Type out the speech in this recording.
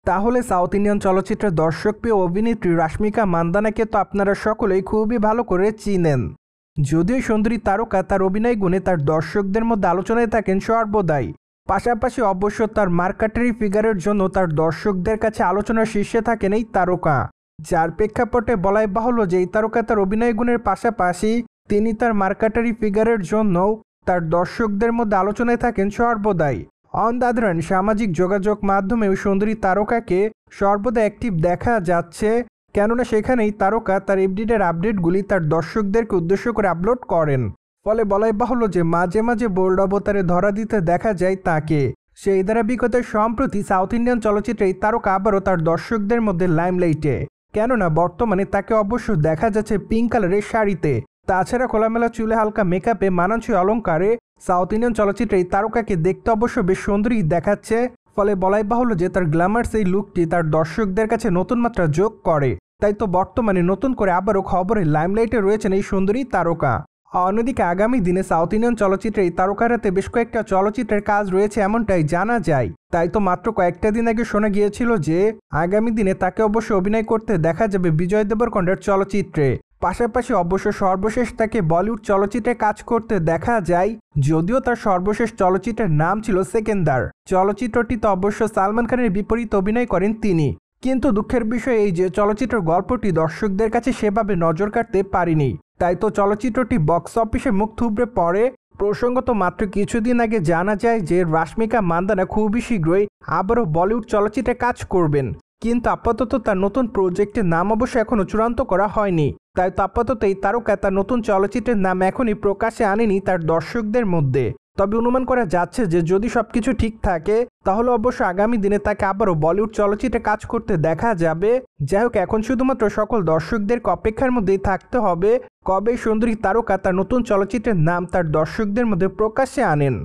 তাহলে south Indian চলচ্চিত্রের দর্শকপ্রিয় অভিনেত্রী রাশ্মিকা মান্দানাকে তো আপনারা সকলেই খুবই ভালো করে চিনেন। যদিও সুন্দরী তারকা তার অভিনয় গুণে তার দর্শকদের মধ্যে আলোচনায় থাকেন সর্বদাই। পাশাপাশি অবশ্য তার মার্কাটারি ফিগারের জন্য তার দর্শকদের কাছে আলোচনার শীর্ষে থাকেন এই তারকা। যার প্রেক্ষাপটে বলাই বাহুল্য যে এই তারকা তার অভিনয় গুণের পাশাপাশি তিনি তার মার্কাটারি ফিগারের জন্যও তার দর্শকদের মধ্যে আলোচনায় থাকেন সর্বদাই। অন দ্য আদার হ্যান্ড, সামাজিক যোগাযোগ মাধ্যমে ওই সুন্দরী তারকাকে সর্বদা অ্যাক্টিভ দেখা যাচ্ছে, কেননা সেখানেই তারকা তার এভরিডের আপডেটগুলি তার দর্শকদেরকে উদ্দেশ্য করে আপলোড করেন। ফলে বলাই বাহুল্য যে মাঝে মাঝে বোল্ড অবতারে ধরা দিতে দেখা যায় তাকে। সেই ধারাবাহিকতায় সম্প্রতি সাউথ ইন্ডিয়ান চলচ্চিত্রে এই তারকা আবারও তার দর্শকদের মধ্যে লাইমলাইটে, কেননা বর্তমানে তাকে অবশ্য দেখা যাচ্ছে পিঙ্ক কালারের শাড়িতে। তাছাড়া খোলামেলা চুলে হালকা মেকআপে মানানসই অলঙ্কারে সাউথ ইন্ডিয়ান চলচ্চিত্রে এই তারকাকে দেখতে অবশ্য বেশ সুন্দরী দেখাচ্ছে। ফলে বলাই বাহুল্য যে তার গ্ল্যামার্স এই লুকটি তার দর্শকদের কাছে নতুন মাত্রা যোগ করে। তাই তো বর্তমানে নতুন করে আবারও খবরে লাইমলাইটে রয়েছেন এই সুন্দরী তারকা। অন্যদিকে আগামী দিনে সাউথ ইন্ডিয়ান চলচ্চিত্রে এই তারকার হাতে বেশ কয়েকটা চলচ্চিত্রের কাজ রয়েছে এমনটাই জানা যায়। তাই তো মাত্র কয়েকটা দিন আগে শোনা গিয়েছিল যে আগামী দিনে তাকে অবশ্য অভিনয় করতে দেখা যাবে বিজয় দেবরকোন্ডার চলচ্চিত্রে। পাশাপাশি অবশ্য সর্বশেষ তাকে বলিউড চলচ্চিত্রে কাজ করতে দেখা যায়, যদিও তার সর্বশেষ চলচ্চিত্রের নাম ছিল সেকেন্দার। চলচ্চিত্রটিতে অবশ্য সালমান খানের বিপরীতে অভিনয় করেন তিনি। কিন্তু দুঃখের বিষয় এই যে চলচ্চিত্রের গল্পটি দর্শকদের কাছে সেভাবে নজর কাটতে পারেনি। তাই তো চলচ্চিত্রটি বক্স অফিসে মুখ থুবড়ে পড়ে। প্রসঙ্গত মাত্র কিছুদিন আগে জানা যায় যে রাশ্মিকা মান্দানা খুবই শীঘ্রই আবারও বলিউড চলচ্চিত্রে কাজ করবেন। কিন্তু আপাতত তার নতুন প্রজেক্টের নাম অবশ্য এখনও চূড়ান্ত করা হয়নি। তাই তো আপাতত এই তারকা তার নতুন চলচ্চিত্রের নাম এখনই প্রকাশে আনেনি তার দর্শকদের মধ্যে। তবে অনুমান করা যাচ্ছে যে যদি সবকিছু ঠিক থাকে তাহলে অবশ্য আগামী দিনে তাকে আবারও বলিউড চলচ্চিত্রে কাজ করতে দেখা যাবে। যাই হোক, এখন শুধুমাত্র সকল দর্শকদেরকে অপেক্ষার মধ্যেই থাকতে হবে কবে সুন্দরী তারকা তার নতুন চলচ্চিত্রের নাম তার দর্শকদের মধ্যে প্রকাশ্যে আনেন।